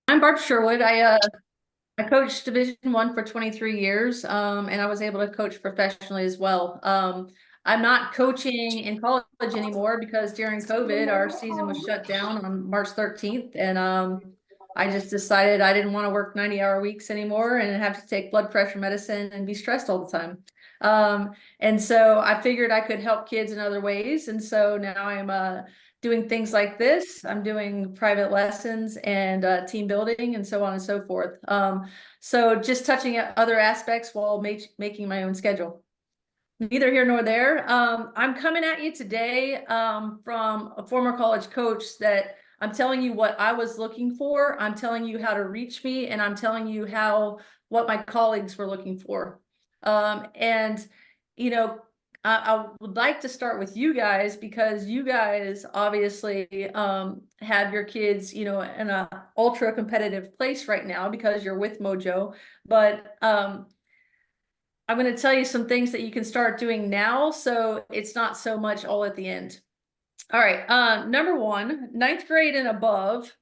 I'm Barb Sherwood. I coached Division 1 for 23 years, and I was able to coach professionally as well. I'm not coaching in college anymore because during COVID, our season was shut down on March 13th, and I just decided I didn't want to work 90-hour weeks anymore and have to take blood pressure medicine and be stressed all the time. And so I figured I could help kids in other ways, and so now I'm doing things like this. I'm doing private lessons and team building and so on and so forth. So just touching at other aspects while making my own schedule. Neither here nor there. I'm coming at you today from a former college coach that I'm telling you what I was looking for. I'm telling you how to reach me, and I'm telling you what my colleagues were looking for. And you know, I would like to start with you guys because you guys obviously have your kids, in a ultra competitive place right now because you're with Mojo. But I'm going to tell you some things that you can start doing now, so it's not so much all at the end. All right. Number one, ninth grade and above,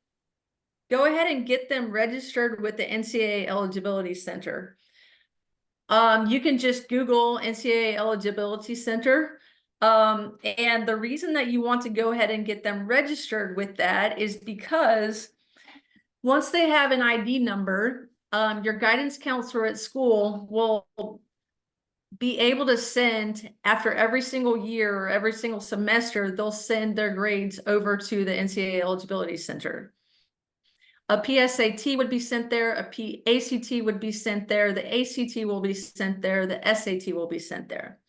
go ahead and get them registered with the NCAA Eligibility Center. You can just Google NCAA Eligibility Center. And the reason that you want to go ahead and get them registered with that is because once they have an ID number, your guidance counselor at school will be able to send, after every single year or every single semester, they'll send their grades over to the NCAA Eligibility Center. A PSAT would be sent there, a PACT would be sent there, the ACT will be sent there, the SAT will be sent there.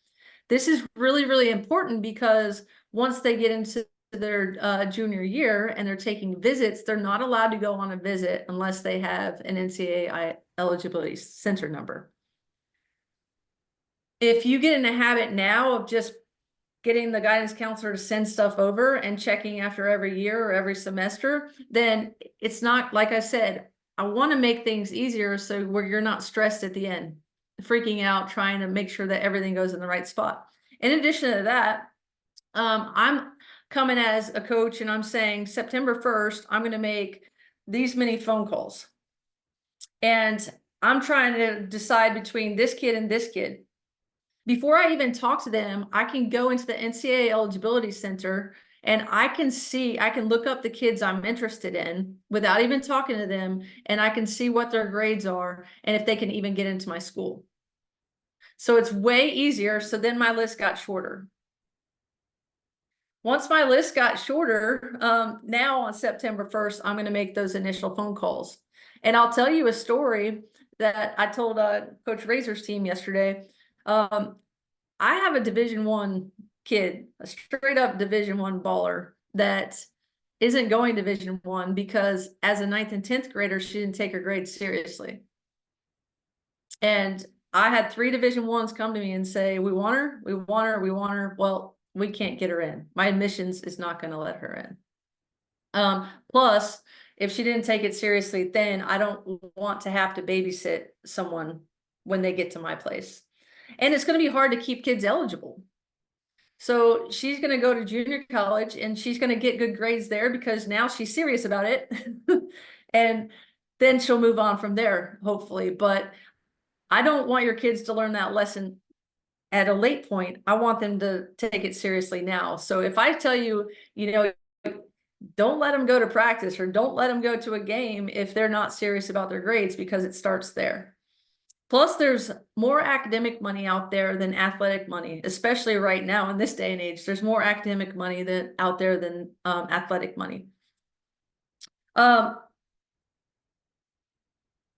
This is really, really important because once they get into their junior year and they're taking visits, they're not allowed to go on a visit unless they have an NCAA Eligibility Center number. If you get in a habit now of just getting the guidance counselor to send stuff over and checking after every year or every semester, then it's not, like I said, I want to make things easier so where you're not stressed at the end, freaking out, trying to make sure that everything goes in the right spot. In addition to that, I'm coming as a coach and I'm saying September 1st, I'm going to make these many phone calls. And I'm trying to decide between this kid and this kid. Before I even talk to them, I can go into the NCAA Eligibility Center and I can look up the kids I'm interested in without even talking to them, and I can see what their grades are and if they can even get into my school. So it's way easier. So then my list got shorter. Once my list got shorter, now on September 1st, I'm going to make those initial phone calls. And I'll tell you a story that I told Coach Razor's team yesterday. I have a Division 1 kid, a straight up Division 1 baller that isn't going Division 1 because as a 9th and 10th grader, she didn't take her grades seriously. And I had 3 Division 1s come to me and say, we want her, we want her, we want her. Well, we can't get her in. My admissions is not going to let her in. Plus, if she didn't take it seriously, then I don't want to have to babysit someone when they get to my place. And it's going to be hard to keep kids eligible. So she's going to go to junior college and she's going to get good grades there because now she's serious about it. And then she'll move on from there, hopefully. But I don't want your kids to learn that lesson at a late point. I want them to take it seriously now. So if I tell you, don't let them go to practice or don't let them go to a game if they're not serious about their grades, because it starts there. Plus, there's more academic money out there than athletic money, especially right now in this day and age. There's more academic money out there than athletic money.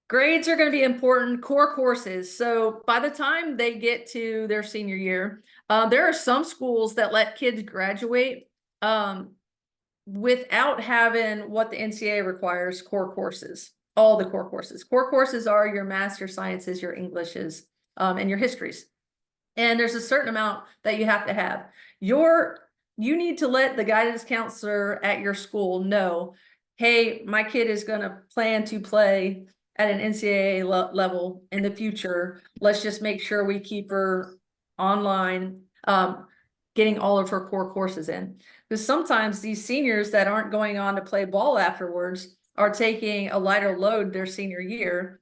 Grades are going to be important, core courses. So by the time they get to their senior year, there are some schools that let kids graduate without having what the NCAA requires, core courses. All the core courses. Core courses are your maths, your sciences, your Englishes, and your histories. And there's a certain amount that you have to have. You need to let the guidance counselor at your school know, hey, my kid is going to plan to play at an NCAA level in the future. Let's just make sure we keep her online, getting all of her core courses in. Because sometimes these seniors that aren't going on to play ball afterwards are taking a lighter load their senior year,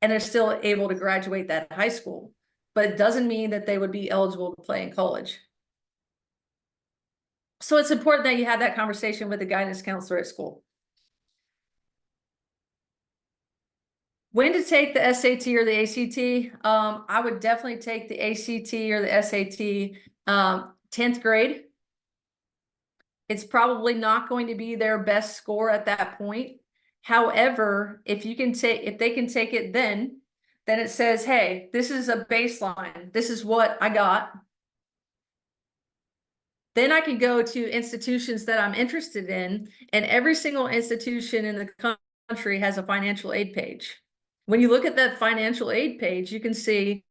and they're still able to graduate that high school. But it doesn't mean that they would be eligible to play in college. So it's important that you have that conversation with the guidance counselor at school. When to take the SAT or the ACT? I would definitely take the ACT or the SAT 10th grade. It's probably not going to be their best score at that point. However, if they can take it then it says, hey, this is a baseline. This is what I got. Then I can go to institutions that I'm interested in, and every single institution in the country has a financial aid page. When you look at that financial aid page, you can see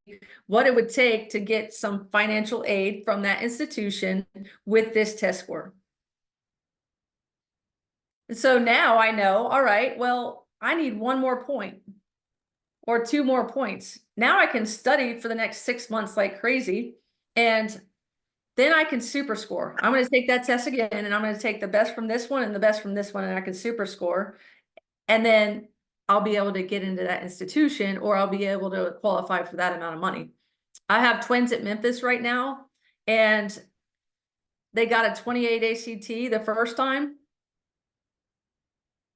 what it would take to get some financial aid from that institution with this test score. And so now I know, all right, well, I need 1 more point or 2 more points. Now I can study for the next 6 months like crazy, and then I can super score. I'm going to take that test again, and I'm going to take the best from this one and the best from this one, and I can super score. And then I'll be able to get into that institution, or I'll be able to qualify for that amount of money. I have twins at Memphis right now, and they got a 28 ACT the first time.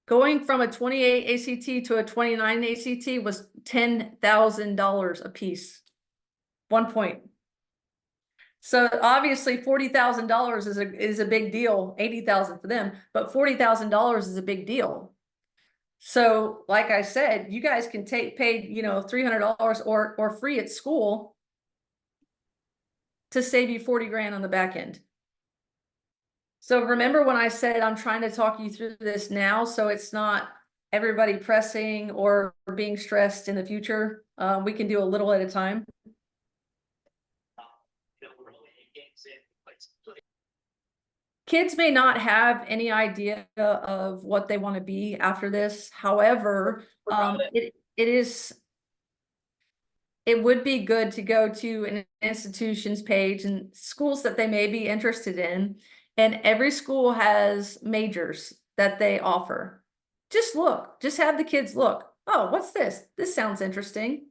Going from a 28 ACT to a 29 ACT was $10,000 a piece. 1 point. So obviously $40,000 is a big deal, 80,000 for them, but $40,000 is a big deal. So like I said, you guys can take paid, $300 or free at school to save you 40 grand on the back end. So remember when I said I'm trying to talk you through this now, so it's not everybody pressing or being stressed in the future. We can do a little at a time. Kids may not have any idea of what they want to be after this. However, it would be good to go to an institution's page and schools that they may be interested in. And every school has majors that they offer. Just look, just have the kids look. Oh, what's this? This sounds interesting.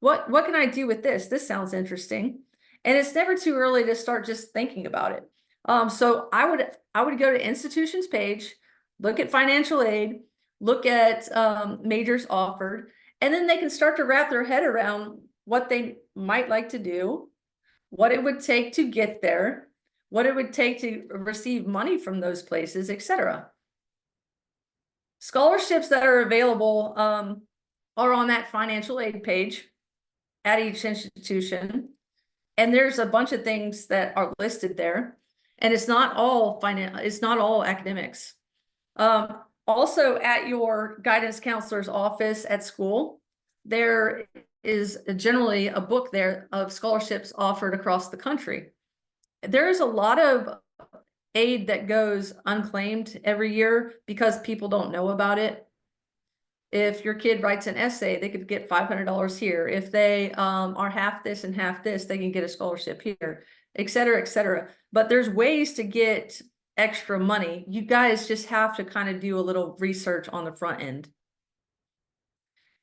What can I do with this? This sounds interesting. And it's never too early to start just thinking about it. So I would go to institution's page, look at financial aid, look at majors offered, and then they can start to wrap their head around what they might like to do, what it would take to get there, what it would take to receive money from those places, etc. Scholarships that are available are on that financial aid page at each institution. And there's a bunch of things that are listed there. And it's not all academics. Also at your guidance counselor's office at school, there is generally a book there of scholarships offered across the country. There's a lot of aid that goes unclaimed every year because people don't know about it. If your kid writes an essay, they could get $500 here. If they are half this and half this, they can get a scholarship here, et cetera, et cetera. But there's ways to get extra money. You guys just have to kind of do a little research on the front end.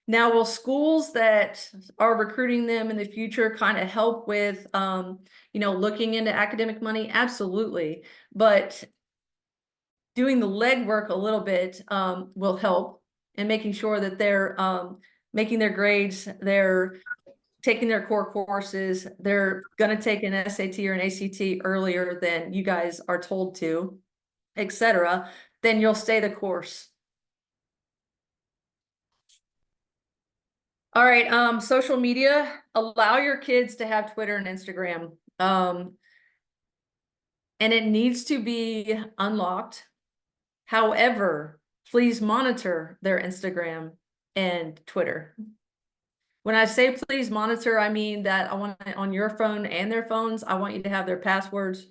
Now, will schools that are recruiting them in the future kind of help with, looking into academic money? Absolutely. But doing the legwork a little bit will help, and making sure that they're making their grades, they're taking their core courses, they're going to take an SAT or an ACT earlier than you guys are told to, etc. Then you'll stay the course. All right, social media, allow your kids to have Twitter and Instagram. And it needs to be unlocked. However, please monitor their Instagram and Twitter. When I say please monitor, I mean that I want it on your phone and their phones. I want you to have their passwords,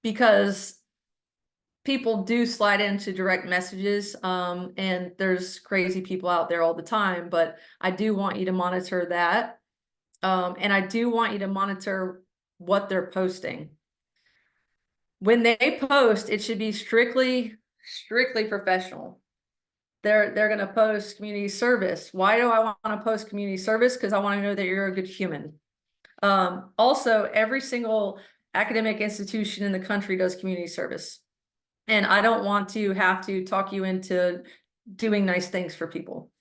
because people do slide into direct messages, and there's crazy people out there all the time, but I do want you to monitor that. And I do want you to monitor what they're posting. When they post, it should be strictly strictly professional. They're going to post community service. Why do I want to post community service? Because I want to know that you're a good human. Also, every single academic institution in the country does community service. And I don't want to have to talk you into doing nice things for people.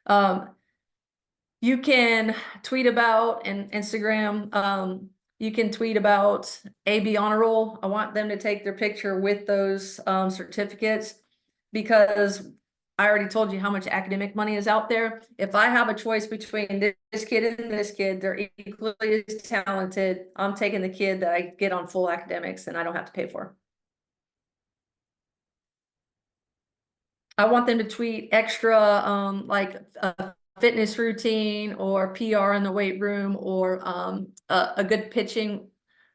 You can tweet about and Instagram. You can tweet about AB honor roll. I want them to take their picture with those certificates, because I already told you how much academic money is out there. If I have a choice between this kid and this kid, they're equally as talented. I'm taking the kid that I get on full academics and I don't have to pay for. I want them to tweet extra, like a fitness routine or PR in the weight room, or a good pitching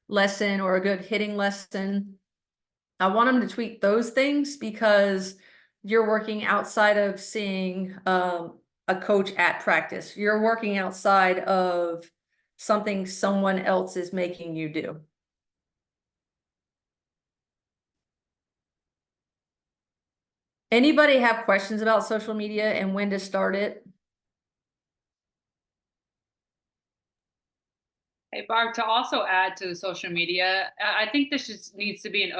lesson or a good hitting lesson. I want them to tweet those things because you're working outside of seeing a coach at practice. You're working outside of something someone else is making you do. Anybody have questions about social media and when to start it? Hey, Barb, to also add to the social media, I think this just needs to be an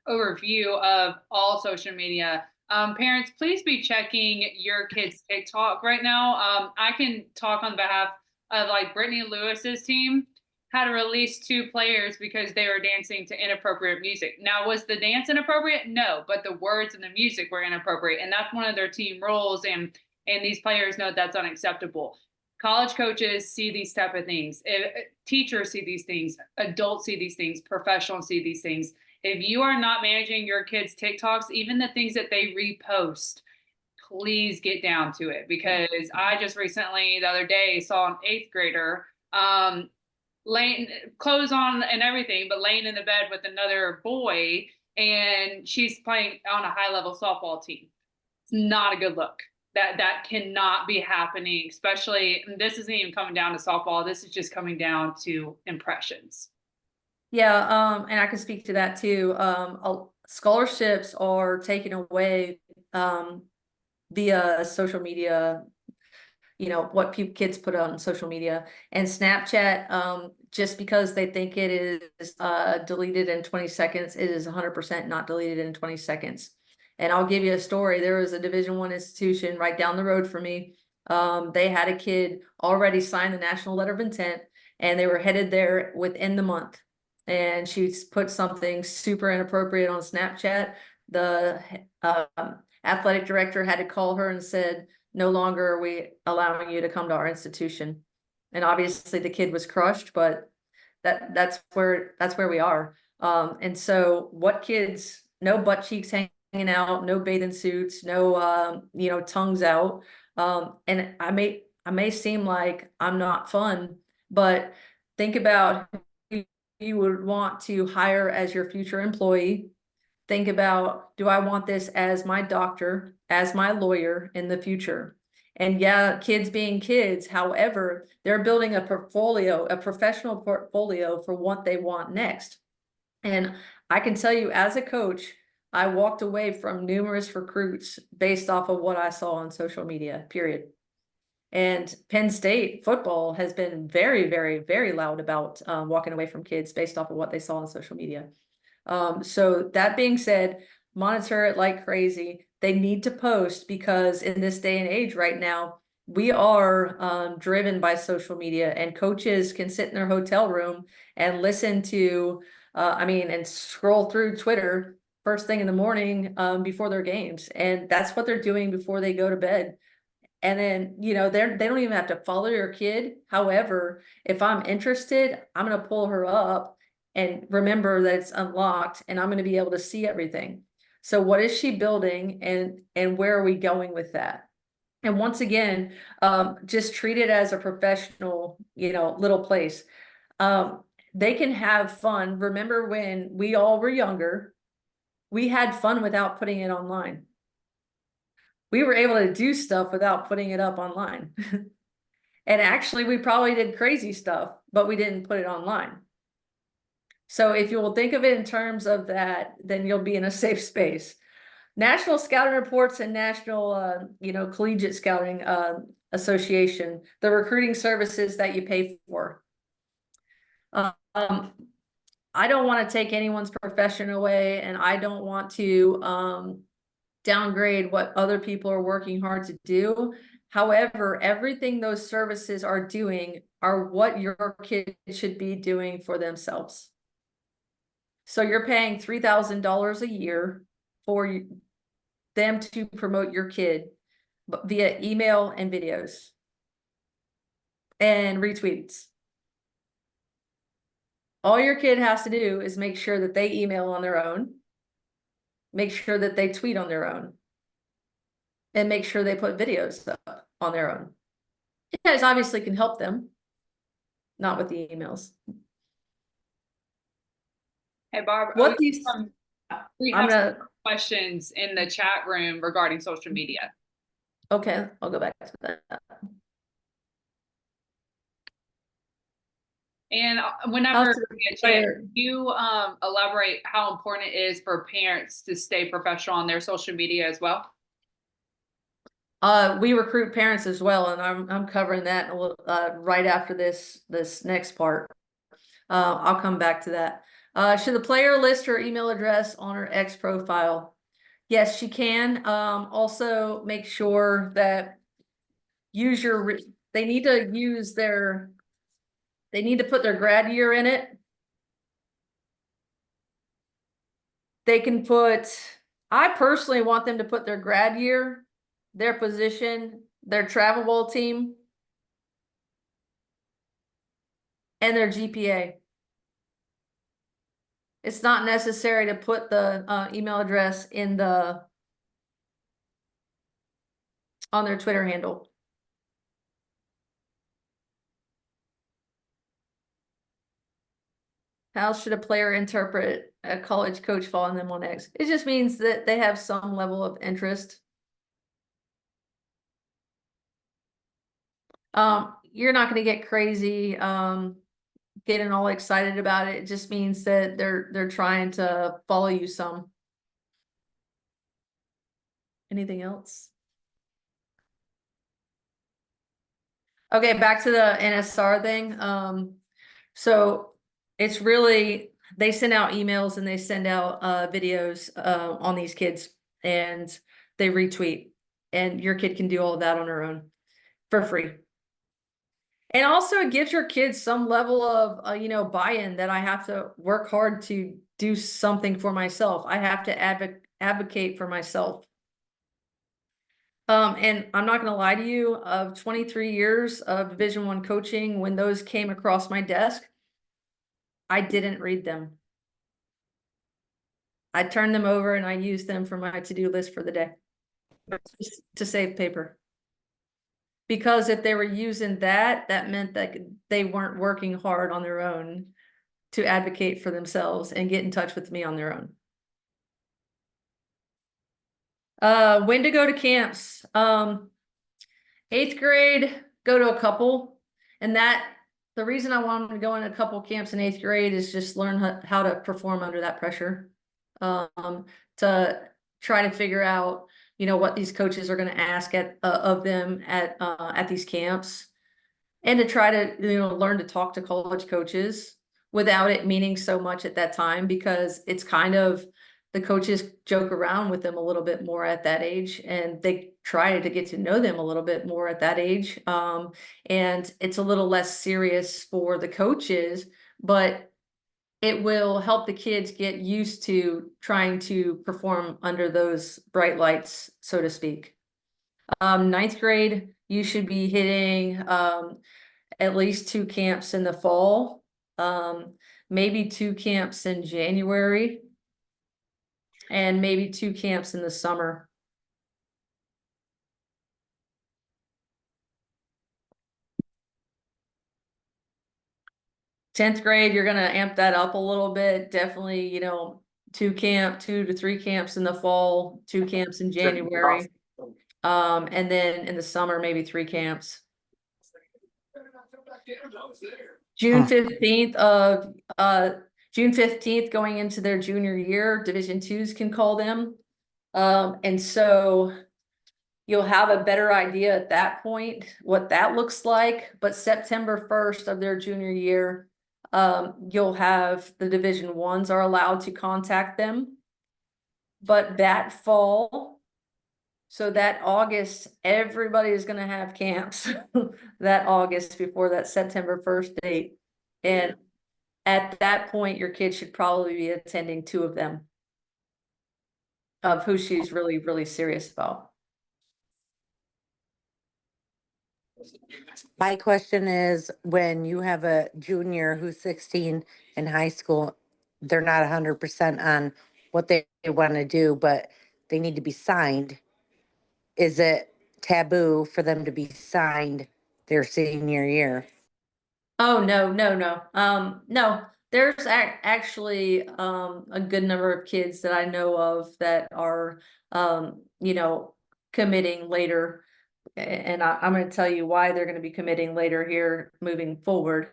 overview of all social media. Parents, please be checking your kids' TikTok right now. I can talk on behalf of like Brittany Lewis's team had to release two players because they were dancing to inappropriate music. Now, was the dance inappropriate? No, but the words and the music were inappropriate, and that's one of their team rules. And these players know that's unacceptable. College coaches see these type of things. Teachers see these things. Adults see these things. Professionals see these things. If you are not managing your kids' TikToks, even the things that they repost, please get down to it. Because I just recently, the other day, saw an 8th grader laying clothes on and everything, but laying in the bed with another boy, and she's playing on a high-level softball team. It's not a good look. That cannot be happening, especially, this isn't even coming down to softball. This is just coming down to impressions. Yeah, and I can speak to that too. Scholarships are taken away via social media, what kids put on social media, and Snapchat, just because they think it is deleted in 20 seconds, it is 100% not deleted in 20 seconds. And I'll give you a story. There was a Division I institution right down the road from me. They had a kid already sign the national letter of intent, and they were headed there within the month. And she put something super inappropriate on Snapchat. The athletic director had to call her and said, no longer are we allowing you to come to our institution. And obviously the kid was crushed, but that's where we are. And so what kids, no butt cheeks hanging out, no bathing suits, no tongues out. And I may seem like I'm not fun, but think about who you would want to hire as your future employee. Think about, do I want this as my doctor, as my lawyer in the future? And yeah, kids being kids, however, they're building a portfolio, a professional portfolio for what they want next. And I can tell you, as a coach, I walked away from numerous recruits based off of what I saw on social media, period. And Penn State football has been very, very, very loud about walking away from kids based off of what they saw on social media. So that being said, monitor it like crazy. They need to post, because in this day and age right now, we are driven by social media, and coaches can sit in their hotel room and listen to, and scroll through Twitter first thing in the morning before their games. And that's what they're doing before they go to bed. And then, they don't even have to follow your kid. However, if I'm interested, I'm going to pull her up and remember that it's unlocked, and I'm going to be able to see everything. So what is she building, and where are we going with that? And once again, just treat it as a professional, little place. They can have fun. Remember when we all were younger, we had fun without putting it online. We were able to do stuff without putting it up online. And actually, we probably did crazy stuff, but we didn't put it online. So if you will think of it in terms of that, then you'll be in a safe space. National Scouting Reports and National, Collegiate Scouting, Association, the recruiting services that you pay for. I don't want to take anyone's profession away, and I don't want to, downgrade what other people are working hard to do. However, everything those services are doing are what your kid should be doing for themselves. So you're paying $3,000 a year for them to promote your kid via email and videos and retweets. All your kid has to do is make sure that they email on their own, make sure that they tweet on their own, and make sure they put videos up on their own. You guys obviously can help them, not with the emails. Hey, Barb, What these, we I'm have gonna, questions in the chat room regarding social media. okay, I'll go back to that. And whenever How's we get a chance, you elaborate how important it is for parents to stay professional on their social media as well? We recruit parents as well, and I'm covering that a little, right after this next part. I'll come back to that. Should the player list her email address on her X profile? Yes, she can. Also make sure that they need to use they need to put their grad year in it. They can I personally want them to put their grad year, their position, their travel ball team, and their GPA. It's not necessary to put the email address on their Twitter handle. How should a player interpret a college coach following them on X? It just means that they have some level of interest. You're not going to get crazy, getting all excited about it. It just means that they're trying to follow you some. Anything else? Okay, back to the NSR thing. So it's really, they send out emails and they send out videos on these kids, and they retweet, and your kid can do all of that on her own for free. And also it gives your kids some level of buy-in, that I have to work hard to do something for myself. I have to advocate for myself. And I'm not gonna lie to you, of 23 years of Division I coaching, when those came across my desk, I didn't read them. I turned them over and I used them for my to-do list for the day, just to save paper. Because if they were using that meant that they weren't working hard on their own to advocate for themselves and get in touch with me on their own. When to go to camps. 8th grade, go to a couple. And the reason I want them to go in a couple camps in 8th grade is just learn how to perform under that pressure. To try to figure out, what these coaches are going to ask of them at these camps, and to try to, learn to talk to college coaches without it meaning so much at that time, because it's kind of, the coaches joke around with them a little bit more at that age, and they try to get to know them a little bit more at that age. And it's a little less serious for the coaches, but it will help the kids get used to trying to perform under those bright lights, so to speak. 9th grade, you should be hitting at least 2 camps in the fall, maybe 2 camps in January, and maybe 2 camps in the summer. Tenth grade, you're gonna amp that up a little bit. Definitely, 2 to 3 camps in the fall, 2 camps in January. And then in the summer, maybe 3 camps. June 15th going into their junior year, Division IIs can call them. And so you'll have a better idea at that point what that looks like. But September 1st of their junior year, you'll have the Division Ones are allowed to contact them. But that fall, so that August, everybody is going to have camps that August before that September 1st date. And at that point, your kid should probably be attending two of them, of who she's really, really serious about. My question is, when you have a junior who's 16 in high school, they're not 100% on what they want to do, but they need to be signed. Is it taboo for them to be signed their senior year? Oh, no, no, no. No, there's actually a good number of kids that I know of that are you know, committing later. And I'm going to tell you why they're going to be committing later here moving forward.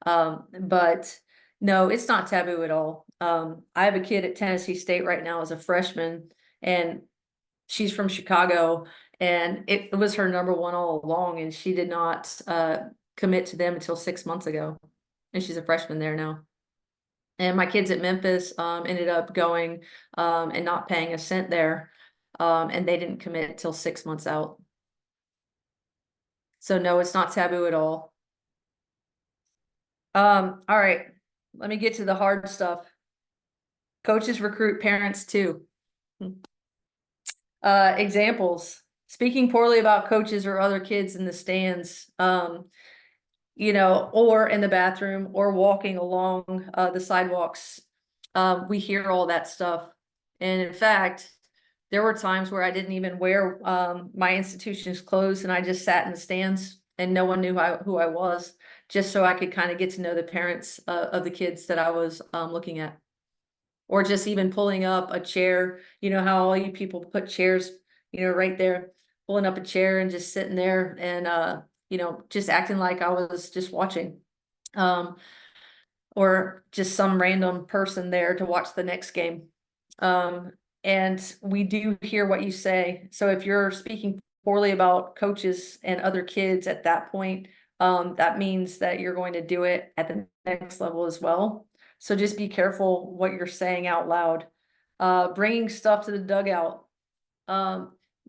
But no, it's not taboo at all. I have a kid at Tennessee State right now as a freshman, and she's from Chicago, and it was her number one all along, and she did not commit to them until 6 months ago, and she's a freshman there now. And my kids at Memphis ended up going and not paying a cent there, and they didn't commit till 6 months out. So no, it's not taboo at all. All right, let me get to the hard stuff. Coaches recruit parents too. Examples: speaking poorly about coaches or other kids in the stands, you know, or in the bathroom, or walking along the sidewalks. We hear all that stuff. And in fact, there were times where I didn't even wear my institution's clothes, and I just sat in the stands and no one knew who I was, just so I could kind of get to know the parents of the kids that I was looking at. Or just even pulling up a chair, you know how all you people put chairs, you know, right there, pulling up a chair and just sitting there and you know, just acting like I was just watching. Or just some random person there to watch the next game. And we do hear what you say. So if you're speaking poorly about coaches and other kids at that point, that means that you're going to do it at the next level as well. So just be careful what you're saying out loud. Bringing stuff to the dugout.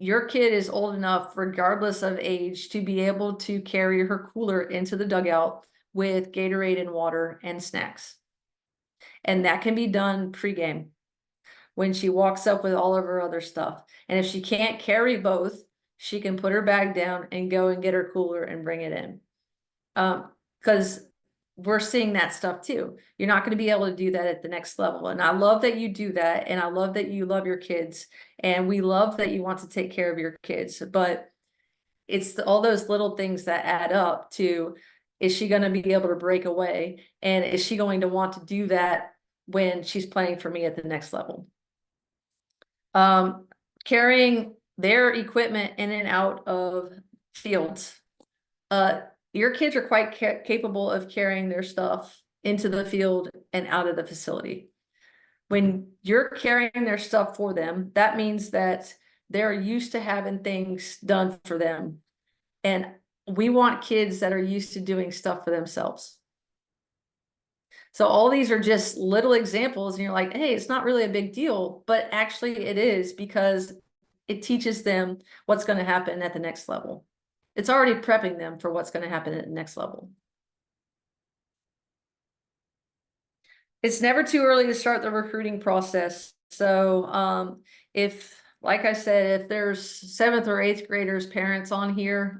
Your kid is old enough, regardless of age, to be able to carry her cooler into the dugout with Gatorade and water and snacks. And that can be done pregame when she walks up with all of her other stuff. And if she can't carry both, she can put her bag down and go and get her cooler and bring it in. Because we're seeing that stuff too. You're not going to be able to do that at the next level. And I love that you do that. And I love that you love your kids. And we love that you want to take care of your kids. But it's all those little things that add up to, is she going to be able to break away? And is she going to want to do that when she's playing for me at the next level? Carrying their equipment in and out of fields. Your kids are quite capable of carrying their stuff into the field and out of the facility. When you're carrying their stuff for them, that means that they're used to having things done for them. And we want kids that are used to doing stuff for themselves. So all these are just little examples, and you're like, hey, it's not really a big deal, but actually it is, because it teaches them what's going to happen at the next level. It's already prepping them for what's going to happen at the next level. It's never too early to start the recruiting process. So if, like I said, if there's 7th or 8th graders parents on here,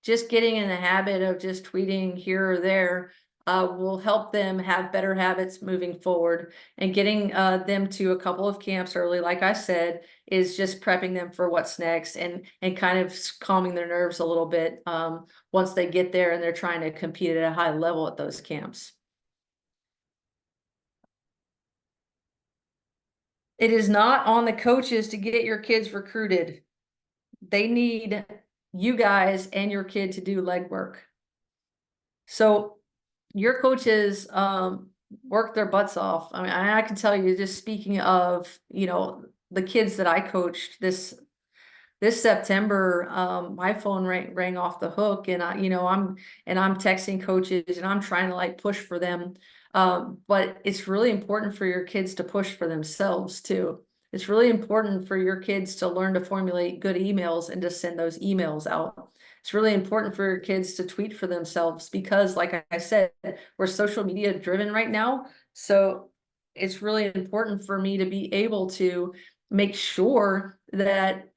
just getting in the habit of just tweeting here or there will help them have better habits moving forward. And getting them to a couple of camps early, like I said, is just prepping them for what's next, and kind of calming their nerves a little bit once they get there and they're trying to compete at a high level at those camps. It is not on the coaches to get your kids recruited. They need you guys and your kid to do legwork. So your coaches work their butts off. I mean, I can tell you, just speaking of, the kids that I coached this September, my phone rang off the hook, and I'm texting coaches and I'm trying to like push for them. But it's really important for your kids to push for themselves too. It's really important for your kids to learn to formulate good emails and to send those emails out. It's really important for your kids to tweet for themselves because, like I said, we're social media driven right now. So it's really important for me to be able to make sure that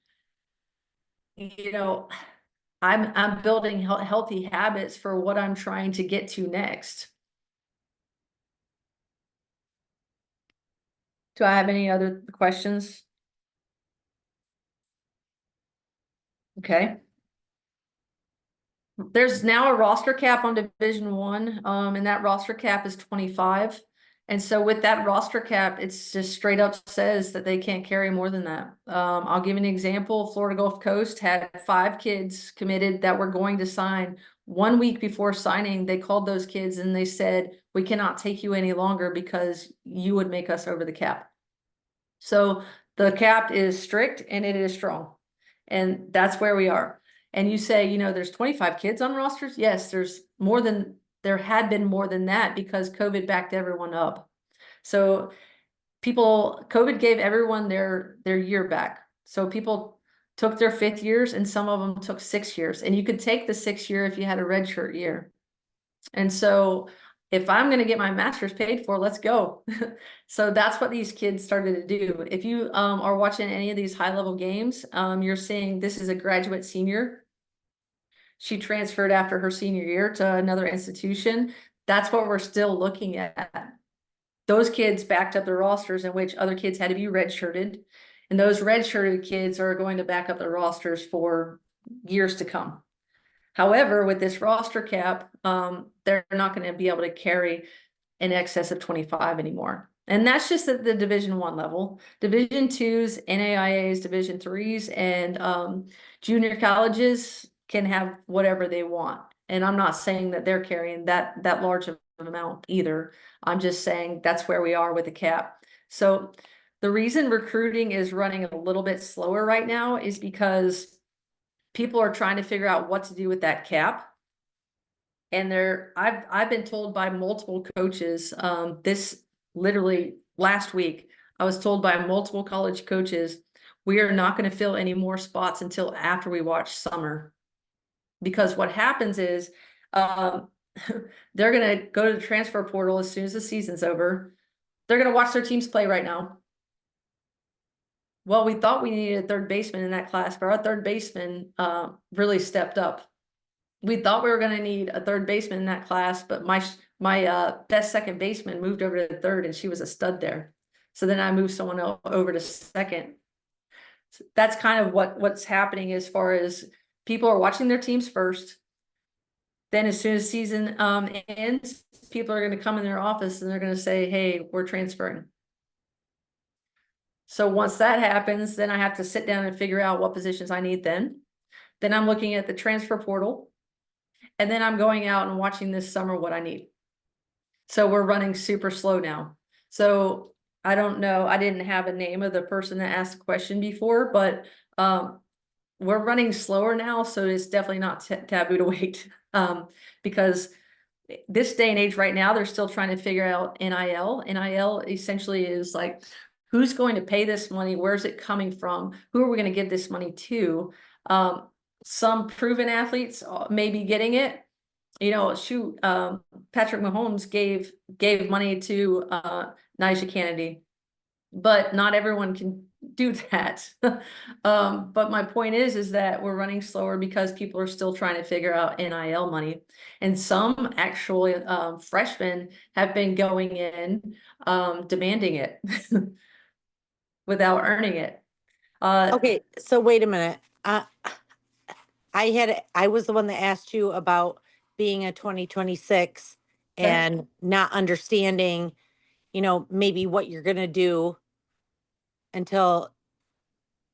you know I'm building healthy habits for what I'm trying to get to next. Do I have any other questions? Okay. There's now a roster cap on Division 1, and that roster cap is 25. And so with that roster cap, it's just straight up says that they can't carry more than that. I'll give an example. Florida Gulf Coast had 5 kids committed that were going to sign. 1 week before signing, they called those kids and they said, we cannot take you any longer because you would make us over the cap. So the cap is strict and it is strong. And that's where we are. And you say, there's 25 kids on rosters. Yes, there had been more than that because COVID backed everyone up. So COVID gave everyone their year back. So people took their 5th years and some of them took 6 years. And you could take the 6th year if you had a redshirt year. And so if I'm going to get my master's paid for, let's go. So that's what these kids started to do. If you are watching any of these high level games, you're seeing this is a graduate senior. She transferred after her senior year to another institution. That's what we're still looking at. Those kids backed up their rosters in which other kids had to be redshirted. And those redshirted kids are going to back up their rosters for years to come. However, with this roster cap, they're not going to be able to carry in excess of 25 anymore. And that's just at the Division 1 level. Division 2s, NAIAs, Division 3s, and junior colleges can have whatever they want. And I'm not saying that they're carrying that large of an amount either. I'm just saying that's where we are with the cap. So the reason recruiting is running a little bit slower right now is because people are trying to figure out what to do with that cap. And I've been told by multiple coaches, this literally last week, I was told by multiple college coaches, we are not going to fill any more spots until after we watch summer. Because what happens is, they're going to go to the transfer portal as soon as the season's over. They're going to watch their teams play right now. Well, we thought we needed a third baseman in that class, but our third baseman really stepped up. We thought we were going to need a third baseman in that class, but my best second baseman moved over to third, and she was a stud there. So then I moved someone over to second. So that's kind of what's happening as far as people are watching their teams first. Then as soon as season ends, people are going to come in their office and they're going to say, hey, we're transferring. So once that happens, then I have to sit down and figure out what positions I need then. Then I'm looking at the transfer portal. And then I'm going out and watching this summer what I need. So we're running super slow now. So I don't know. I didn't have a name of the person that asked the question before, but we're running slower now. So it's definitely not taboo to wait because this day and age right now, they're still trying to figure out NIL. NIL essentially is like, who's going to pay this money? Where's it coming from? Who are we going to give this money to? Some proven athletes may be getting it. Patrick Mahomes gave money to Nyjah Kennedy, but not everyone can do that. But my point is that we're running slower because people are still trying to figure out NIL money. And some actually freshmen have been going in demanding it without earning it. Okay, so wait a minute. I was the one that asked you about being a 2026 Okay. and not understanding, maybe what you're going to do until,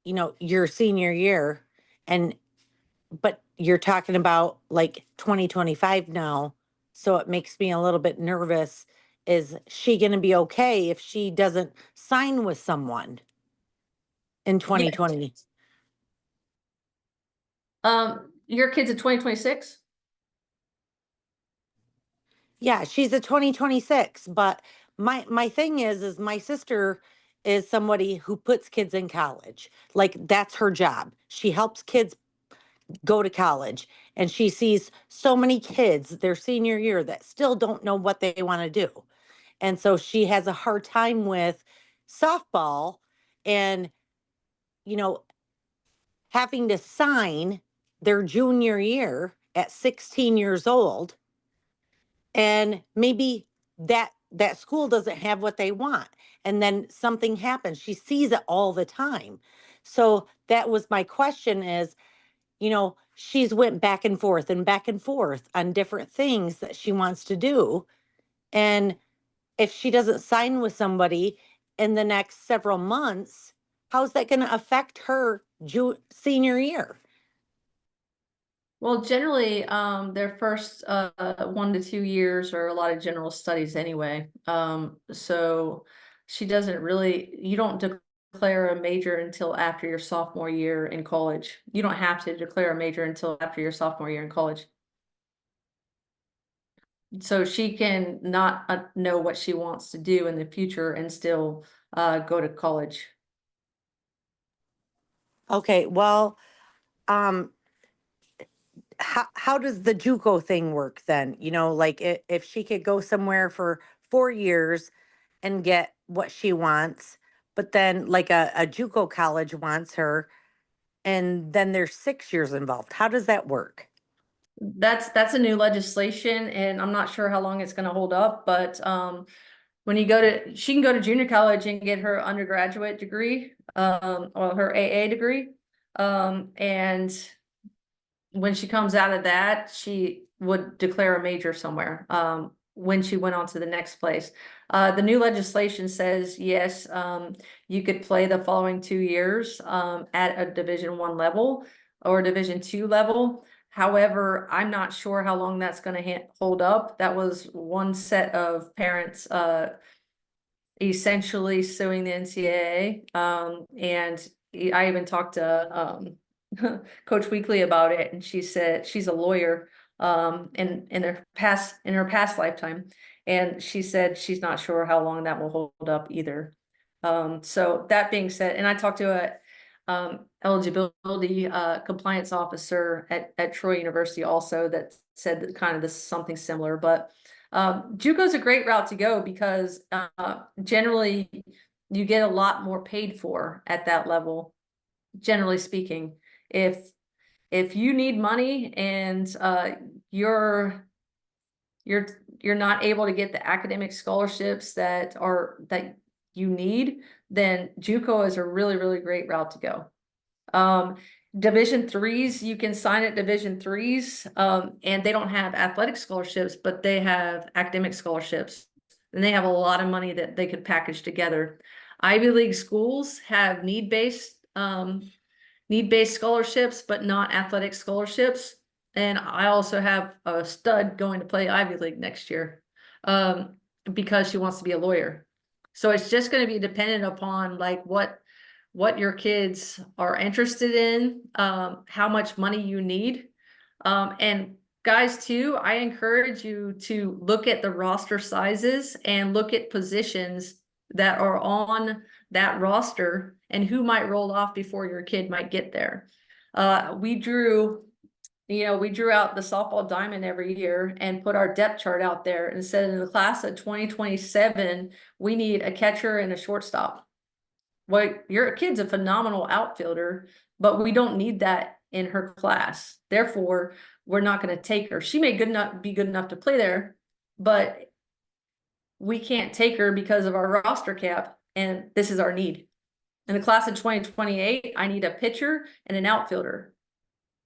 your senior year. But you're talking about like 2025 now. So it makes me a little bit nervous is she going to be okay if she doesn't sign with someone in 2020? Your kid's a 2026? Yeah, she's a 2026, but my thing is my sister is somebody who puts kids in college. Like that's her job. She helps kids go to college, and she sees so many kids their senior year that still don't know what they want to do. And so she has a hard time with softball and, you know, having to sign their junior year at 16 years old, and maybe that school doesn't have what they want, and then something happens. She sees it all the time. So that was my question is, she's went back and forth on different things that she wants to do. And if she doesn't sign with somebody in the next several months, how's that going to affect her senior year? Well, generally, their first 1 to 2 years are a lot of general studies anyway. So she doesn't really, you don't declare a major until after your sophomore year in college. You don't have to declare a major until after your sophomore year in college. So she can not know what she wants to do in the future and still go to college. Okay, well, um, how does the JUCO thing work then? Like if she could go somewhere for 4 years and get what she wants, but then like a JUCO college wants her, and then there's 6 years involved. How does that work? That's a new legislation, and I'm not sure how long it's going to hold up, but when she can go to junior college and get her undergraduate degree, or her AA degree. And when she comes out of that, she would declare a major somewhere, when she went on to the next place. The new legislation says, yes, you could play the following 2 years, at a Division I level or Division II level. However, I'm not sure how long that's going to hold up. That was one set of parents, essentially suing the NCAA. And I even talked to Coach Weekly about it, and she said she's a lawyer in her past lifetime, and she said she's not sure how long that will hold up either. So that being said, and I talked to a eligibility compliance officer at Troy University also that said that kind of this something similar, but JUCO is a great route to go because generally you get a lot more paid for at that level. Generally speaking, if you need money and you're not able to get the academic scholarships that you need, then JUCO is a really, really great route to go. Division threes, you can sign at Division threes, and they don't have athletic scholarships, but they have academic scholarships, and they have a lot of money that they could package together. Ivy League schools have need-based scholarships, but not athletic scholarships. And I also have a stud going to play Ivy League next year, because she wants to be a lawyer. So it's just going to be dependent upon like what your kids are interested in, how much money you need. And guys too, I encourage you to look at the roster sizes and look at positions that are on that roster and who might roll off before your kid might get there. We drew out the softball diamond every year and put our depth chart out there and said in the class of 2027, we need a catcher and a shortstop. Well, your kid's a phenomenal outfielder, but we don't need that in her class. Therefore, we're not going to take her. She may be good enough to play there, but we can't take her because of our roster cap, and this is our need. In the class of 2028, I need a pitcher and an outfielder.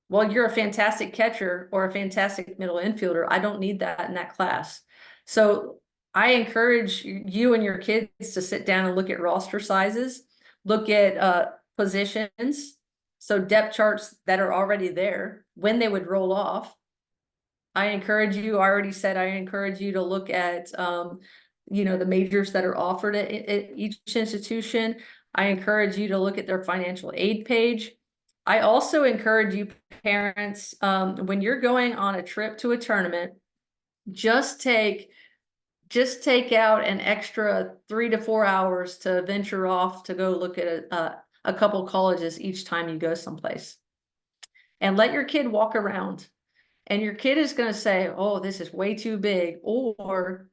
Well, you're a fantastic catcher or a fantastic middle infielder. I don't need that in that class. So I encourage you and your kids to sit down and look at roster sizes, look at positions, so depth charts that are already there, when they would roll off. I already said I encourage you to look at the majors that are offered at each institution. I encourage you to look at their financial aid page. I also encourage you parents, when you're going on a trip to a tournament, just take out an extra 3 to 4 hours to venture off to go look at a couple colleges each time you go someplace. And let your kid walk around. And your kid is going to say, oh, this is way too big. Or,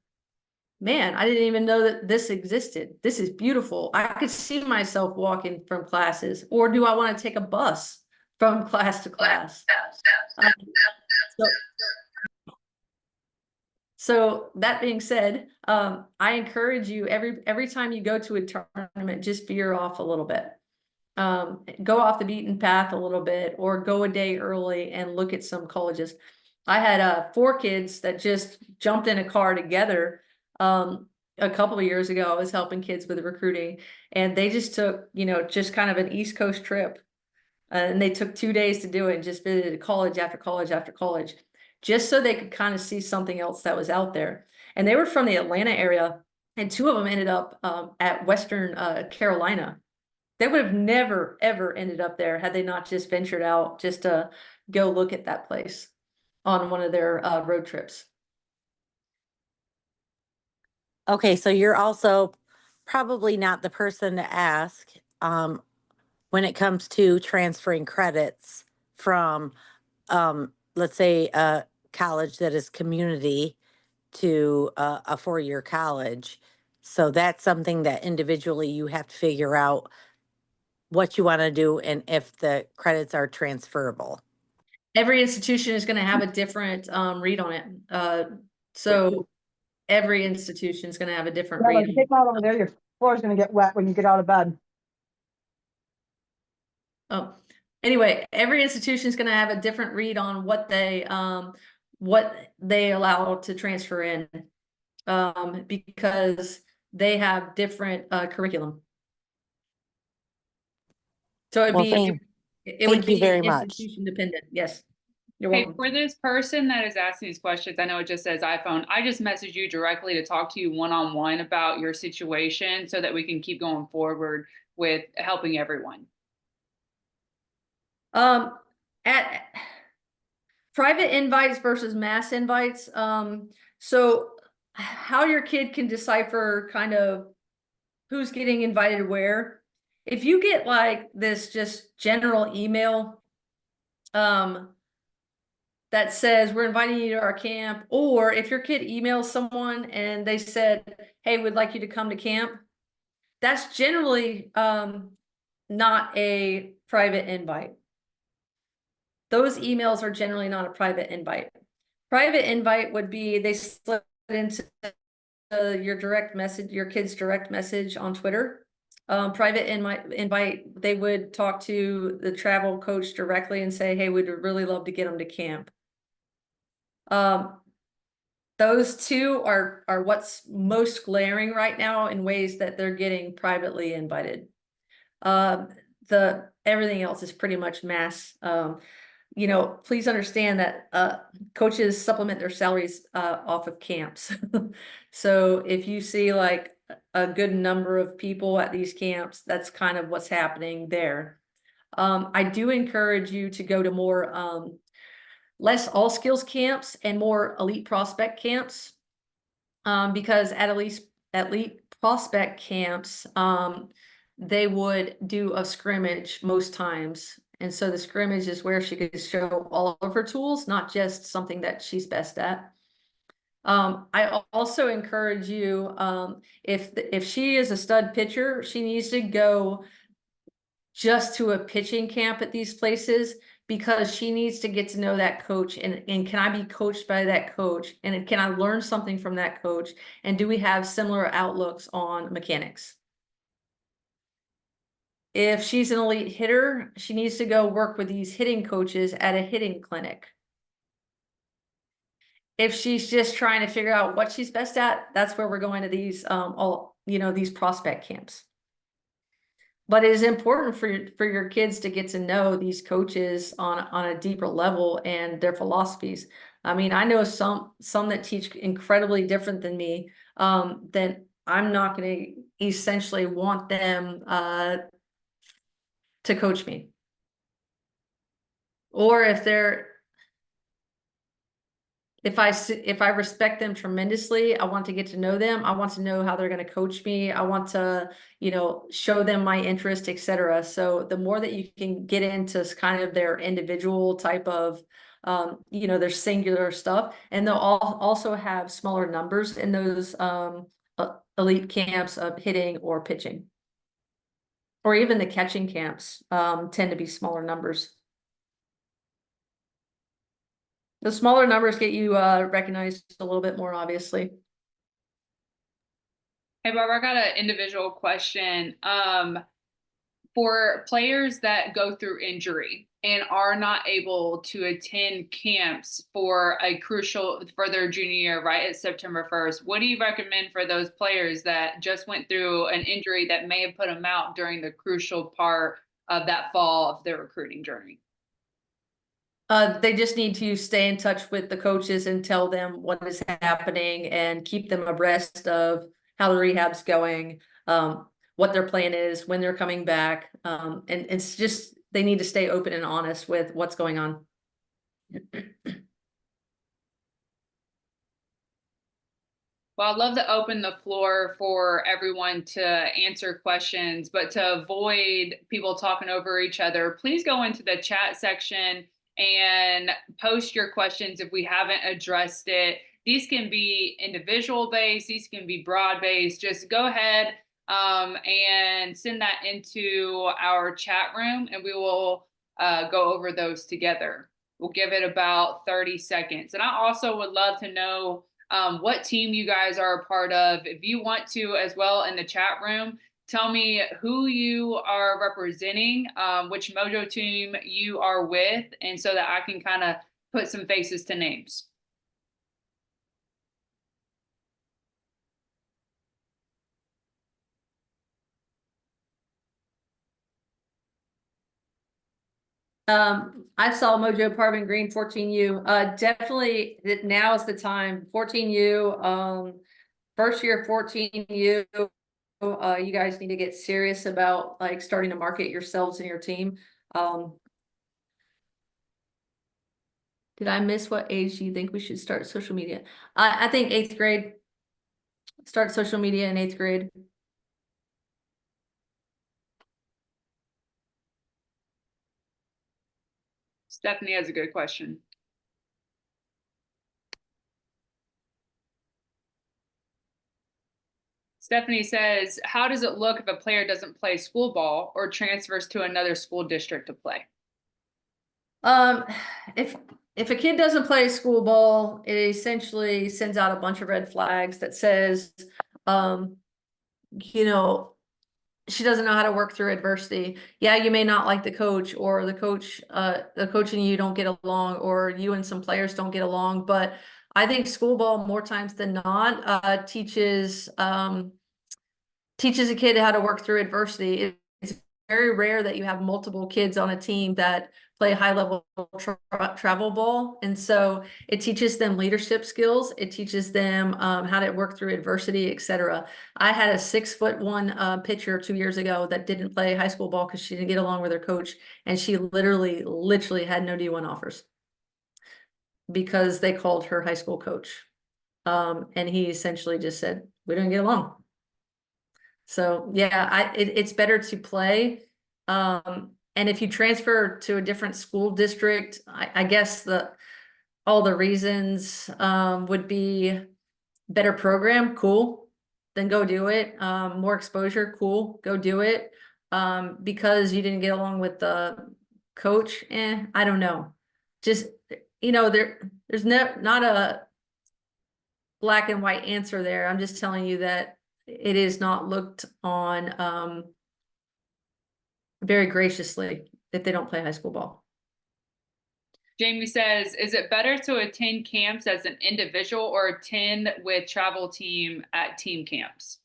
man, I didn't even know that this existed. This is beautiful. I could see myself walking from classes. Or do I want to take a bus from class to class? So that being said, I encourage you every time you go to a tournament, just veer off a little bit. Go off the beaten path a little bit, or go a day early and look at some colleges. I had 4 kids that just jumped in a car together a couple of years ago. I was helping kids with recruiting, and they just took, just kind of an East Coast trip. And they took 2 days to do it and just visited college after college after college, just so they could kind of see something else that was out there. And they were from the Atlanta area, and 2 of them ended up at Western Carolina. They would have never, ever ended up there had they not just ventured out just to go look at that place on one of their road trips. Okay, so you're also probably not the person to ask when it comes to transferring credits from, let's say, a college that is community to a 4-year college. So that's something that individually you have to figure out what you want to do and if the credits are transferable. Every institution is going to have a different read on it. So every institution is going to have a different Yeah, read. take them out over there, your floor is gonna get wet when you get out of bed. Oh, anyway, every institution is going to have a different read on what they allow to transfer in, because they have different curriculum. So Well, thank would you be very much. institution dependent. Yes, you're Hey, welcome. for this person that is asking these questions, I know it just says iPhone. I just messaged you directly to talk to you one-on-one about your situation so that we can keep going forward with helping everyone. At private invites versus mass invites. So how your kid can decipher kind of who's getting invited where. If you get like this just general email that says we're inviting you to our camp, or if your kid emails someone and they said, hey, we'd like you to come to camp, that's generally not a private invite. Those emails are generally not a private invite. Private invite would be they slip into your direct message, your kid's direct message on Twitter. Private invite, they would talk to the travel coach directly and say, hey, we'd really love to get them to camp. Those 2 are what's most glaring right now in ways that they're getting privately invited. Everything else is pretty much mass. Please understand that coaches supplement their salaries off of camps. So if you see like a good number of people at these camps, that's kind of what's happening there. I do encourage you to go to more less all skills camps and more elite prospect camps, because at elite prospect camps, they would do a scrimmage most times. And so the scrimmage is where she could show all of her tools, not just something that she's best at. I also encourage you, if she is a stud pitcher, she needs to go just to a pitching camp at these places, because she needs to get to know that coach, and can I be coached by that coach, and can I learn something from that coach, and do we have similar outlooks on mechanics? If she's an elite hitter, she needs to go work with these hitting coaches at a hitting clinic. If she's just trying to figure out what she's best at, that's where we're going to these these prospect camps. But it is important for your kids to get to know these coaches on a deeper level and their philosophies. I mean, I know some that teach incredibly different than me, then I'm not going to essentially want them to coach me. Or if I respect them tremendously, I want to get to know them. I want to know how they're going to coach me. I want to, show them my interest, etc. So the more that you can get into kind of their individual type of, their singular stuff, and they'll also have smaller numbers in those elite camps of hitting or pitching, or even the catching camps tend to be smaller numbers. The smaller numbers get you recognized a little bit more, obviously. Hey, Barbara, I got an individual question. For players that go through injury and are not able to attend camps for their junior year, right, at September 1st, what do you recommend for those players that just went through an injury that may have put them out during the crucial part of that fall of their recruiting journey? They just need to stay in touch with the coaches and tell them what is happening and keep them abreast of how the rehab's going, what their plan is, when they're coming back. And it's just, they need to stay open and honest with what's going on. Well, I'd love to open the floor for everyone to answer questions, but to avoid people talking over each other, please go into the chat section and post your questions if we haven't addressed it. These can be individual based, these can be broad based. Just go ahead and send that into our chat room and we will go over those together. We'll give it about 30 seconds. And I also would love to know what team you guys are a part of. If you want to as well in the chat room, tell me who you are representing, which Mojo team you are with, and so that I can kind of put some faces to names. I saw Mojo Parvin Green 14U. Definitely now is the time. 14U, first year 14U. You guys need to get serious about like starting to market yourselves and your team. Did I miss what age do you think we should start social media? I think 8th grade. Start social media in 8th grade. Stephanie has a good question. Stephanie says, how does it look if a player doesn't play school ball or transfers to another school district to play? If a kid doesn't play school ball, it essentially sends out a bunch of red flags that says, she doesn't know how to work through adversity. Yeah, you may not like the coach, or the coach and you don't get along, or you and some players don't get along. But I think school ball more times than not teaches a kid how to work through adversity. It's very rare that you have multiple kids on a team that play high level travel ball. And so it teaches them leadership skills. It teaches them how to work through adversity, etc. I had a 6'1" pitcher 2 years ago that didn't play high school ball because she didn't get along with her coach. And she literally had no D1 offers because they called her high school coach. And he essentially just said, we don't get along. So yeah, it's better to play. And if you transfer to a different school district, I guess all the reasons would be better program, cool, then go do it. More exposure, cool, go do it. Because you didn't get along with the coach, I don't know. Just, there's not a black and white answer there. I'm just telling you that it is not looked on very graciously if they don't play high school ball. Jamie says, is it better to attend camps as an individual or attend with travel team at team camps?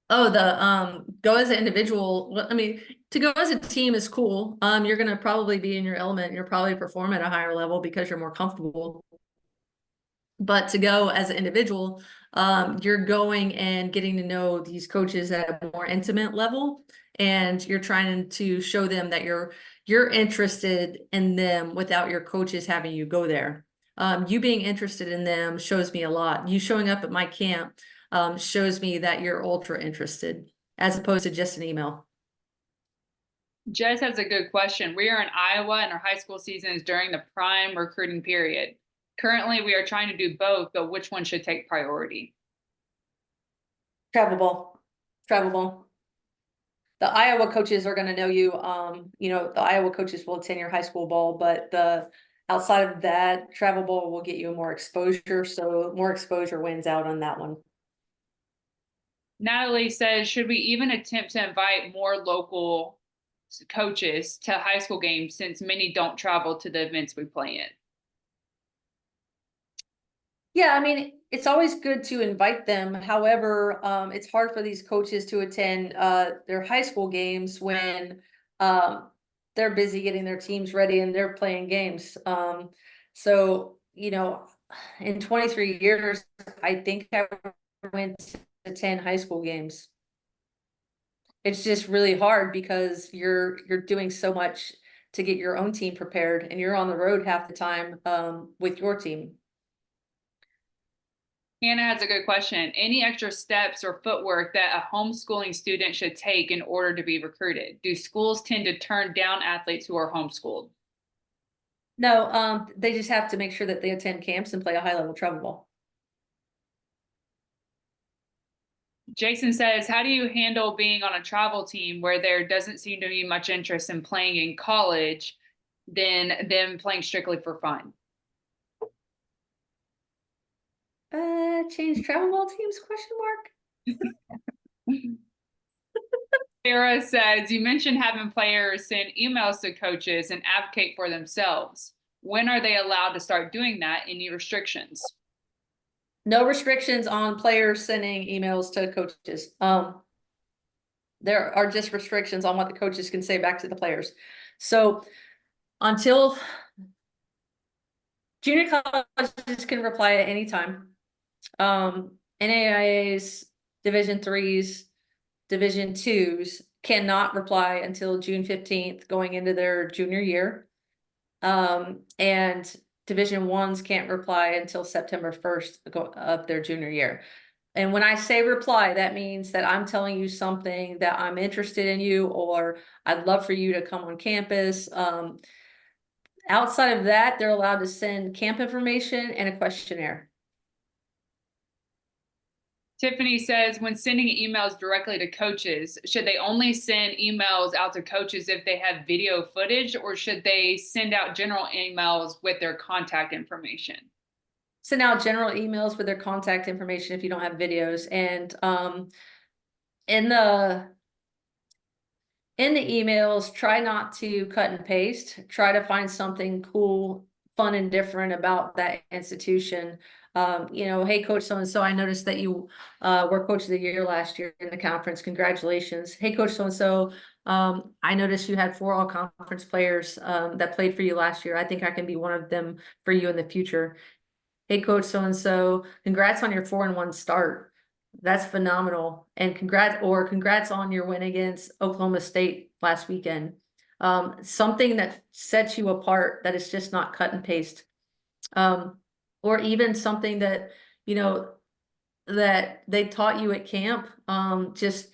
Oh, go as an individual. Well, I mean, to go as a team is cool. You're gonna probably be in your element and you'll probably perform at a higher level because you're more comfortable. But to go as an individual, you're going and getting to know these coaches at a more intimate level, and you're trying to show them that you're interested in them without your coaches having you go there. You being interested in them shows me a lot. You showing up at my camp shows me that you're ultra interested, as opposed to just an email. Jess has a good question. We are in Iowa and our high school season is during the prime recruiting period. Currently, we are trying to do both, but which one should take priority? Travel ball, travel ball. The Iowa coaches are going to know you. The Iowa coaches will attend your high school ball, but the outside of that, travel ball will get you more exposure. So more exposure wins out on that one. Natalie says, should we even attempt to invite more local coaches to high school games since many don't travel to the events we play in? Yeah, I mean, it's always good to invite them. However, it's hard for these coaches to attend their high school games when they're busy getting their teams ready and they're playing games. So, in 23 years, I think I went to 10 high school games. It's just really hard because you're doing so much to get your own team prepared, and you're on the road half the time with your team. Hannah has a good question. Any extra steps or footwork that a homeschooling student should take in order to be recruited? Do schools tend to turn down athletes who are homeschooled? No, they just have to make sure that they attend camps and play a high level travel ball. Jason says, how do you handle being on a travel team where there doesn't seem to be much interest in playing in college than them playing strictly for fun? Change travel ball teams, question mark? Sarah says, you mentioned having players send emails to coaches and advocate for themselves. When are they allowed to start doing that? Any restrictions? No restrictions on players sending emails to coaches. There are just restrictions on what the coaches can say back to the players. So until junior colleges can reply at any time. NAIAs, Division threes, Division twos cannot reply until June 15th going into their junior year. And Division ones can't reply until September 1st of their junior year. And when I say reply, that means that I'm telling you something that I'm interested in you, or I'd love for you to come on campus. Outside of that, they're allowed to send camp information and a questionnaire. Tiffany says, when sending emails directly to coaches, should they only send emails out to coaches if they have video footage, or should they send out general emails with their contact information? Send out general emails with their contact information if you don't have videos. And in the emails, try not to cut and paste. Try to find something cool, fun, and different about that institution. Hey, Coach so-and-so, I noticed that you were Coach of the Year last year in the conference. Congratulations. Hey, Coach so-and-so, I noticed you had 4 all-conference players that played for you last year. I think I can be one of them for you in the future. Hey, Coach so-and-so, congrats on your 4-1 start. That's phenomenal. And congrats on your win against Oklahoma State last weekend. Something that sets you apart, that is just not cut and paste. Or even something that, that they taught you at camp. Just,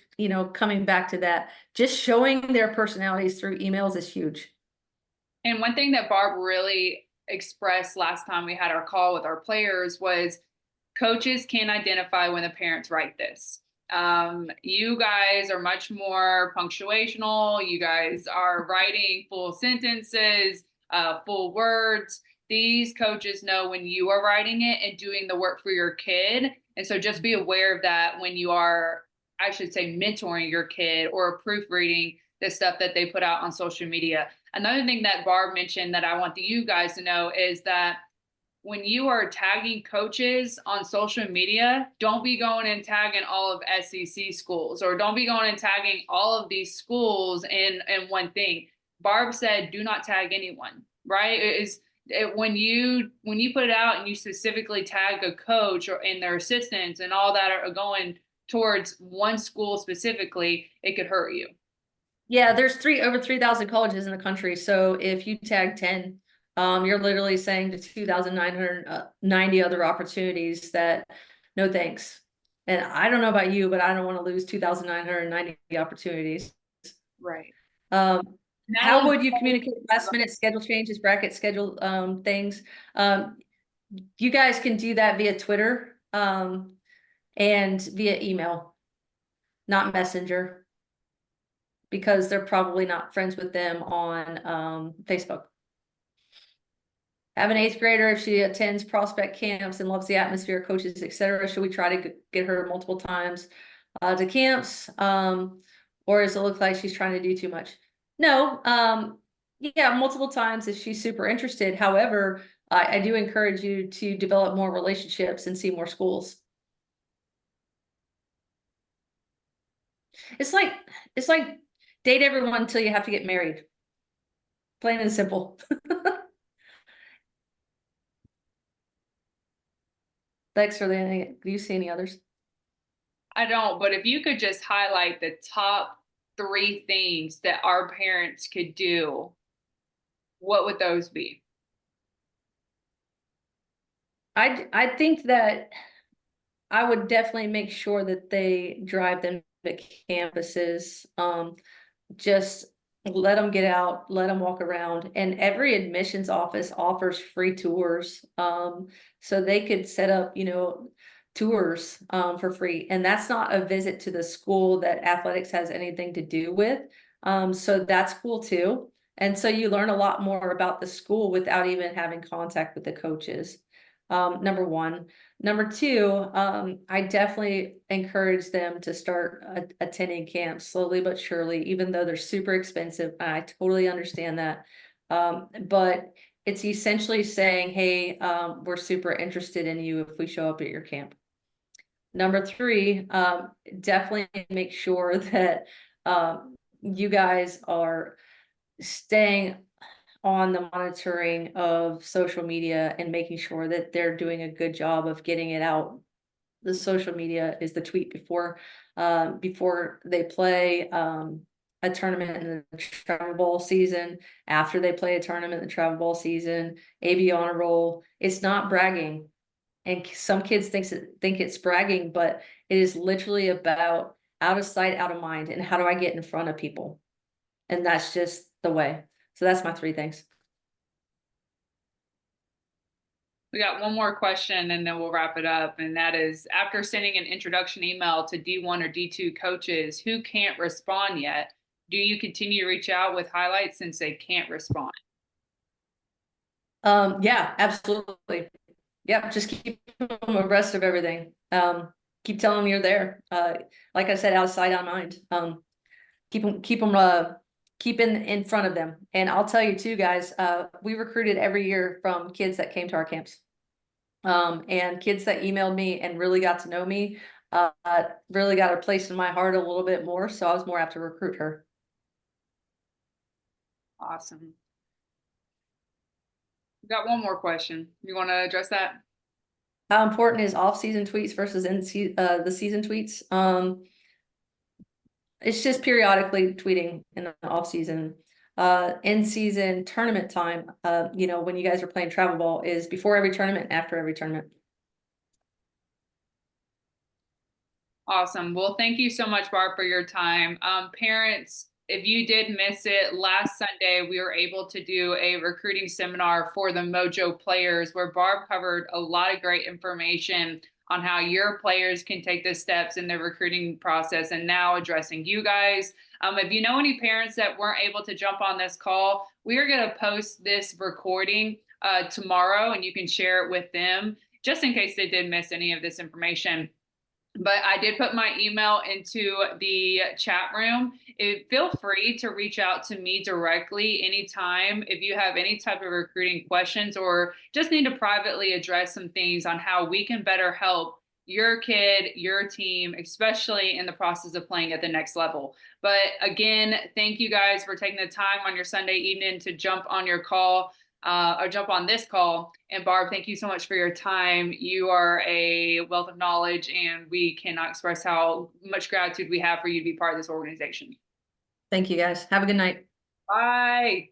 coming back to that, just showing their personalities through emails is huge. And one thing that Barb really expressed last time we had our call with our players was coaches can identify when the parents write this. You guys are much more punctuational. You guys are writing full sentences, full words. These coaches know when you are writing it and doing the work for your kid. And so just be aware of that when you are, I should say, mentoring your kid or proofreading the stuff that they put out on social media. Another thing that Barb mentioned that I want you guys to know is that when you are tagging coaches on social media, don't be going and tagging all of SEC schools, or don't be going and tagging all of these schools in one thing. Barb said, do not tag anyone, right? when you put it out and you specifically tag a coach or and their assistants and all that are going towards one school specifically, it could hurt you. Yeah, there's over 3,000 colleges in the country. So if you tag 10, you're literally saying to 2,990 other opportunities that no thanks. And I don't know about you, but I don't want to lose 2,990 opportunities. Right. How would you communicate last minute schedule changes, bracket schedule things? You guys can do that via Twitter and via email, not Messenger, because they're probably not friends with them on Facebook. Have an 8th grader, if she attends prospect camps and loves the atmosphere, coaches, etc., should we try to get her multiple times to camps? Or does it look like she's trying to do too much? No, yeah, multiple times if she's super interested. However, I do encourage you to develop more relationships and see more schools. It's like date everyone until you have to get married. Plain and simple. Thanks for the. Do you see any others? I don't, but if you could just highlight the top 3 things that our parents could do, what would those be? I think that I would definitely make sure that they drive them to campuses. Just let them get out, let them walk around. And every admissions office offers free tours. So they could set up, tours for free. And that's not a visit to the school that athletics has anything to do with. So that's cool too. And so you learn a lot more about the school without even having contact with the coaches. Number one. Number two, I definitely encourage them to start attending camps slowly but surely, even though they're super expensive. I totally understand that. But it's essentially saying, hey, we're super interested in you if we show up at your camp. Number three, definitely make sure that you guys are staying on the monitoring of social media and making sure that they're doing a good job of getting it out. The social media is the tweet before they play a tournament in the travel ball season, after they play a tournament in the travel ball season, AB honor roll. It's not bragging. And some kids think it's bragging, but it is literally about out of sight, out of mind, and how do I get in front of people? And that's just the way. So that's my 3 things. We got one more question and then we'll wrap it up. And that is, after sending an introduction email to D1 or D2 coaches who can't respond yet, do you continue to reach out with highlights since they can't respond? Yeah, absolutely. Yep, just keep them abreast of everything. Keep telling them you're there. Like I said, out of sight, out of mind. Keep in front of them. And I'll tell you too, guys, we recruited every year from kids that came to our camps. And kids that emailed me and really got to know me, really got a place in my heart a little bit more. So I was more apt to recruit her. Awesome. We got one more question. You want to address that? How important is off-season tweets versus the season tweets? It's just periodically tweeting in the off season. In season tournament time, when you guys are playing travel ball, is before every tournament, after every tournament. Awesome. Well, thank you so much, Barb, for your time. Parents, if you did miss it, last Sunday, we were able to do a recruiting seminar for the Mojo players where Barb covered a lot of great information on how your players can take the steps in the recruiting process, and now addressing you guys. If you know any parents that weren't able to jump on this call, we are going to post this recording tomorrow, and you can share it with them just in case they did miss any of this information. But I did put my email into the chat room. Feel free to reach out to me directly anytime if you have any type of recruiting questions or just need to privately address some things on how we can better help your kid, your team, especially in the process of playing at the next level. But again, thank you guys for taking the time on your Sunday evening to jump on your call. or jump on this call. And Barb, thank you so much for your time. You are a wealth of knowledge, and we cannot express how much gratitude we have for you to be part of this organization. Thank you guys. Have a good night. Bye.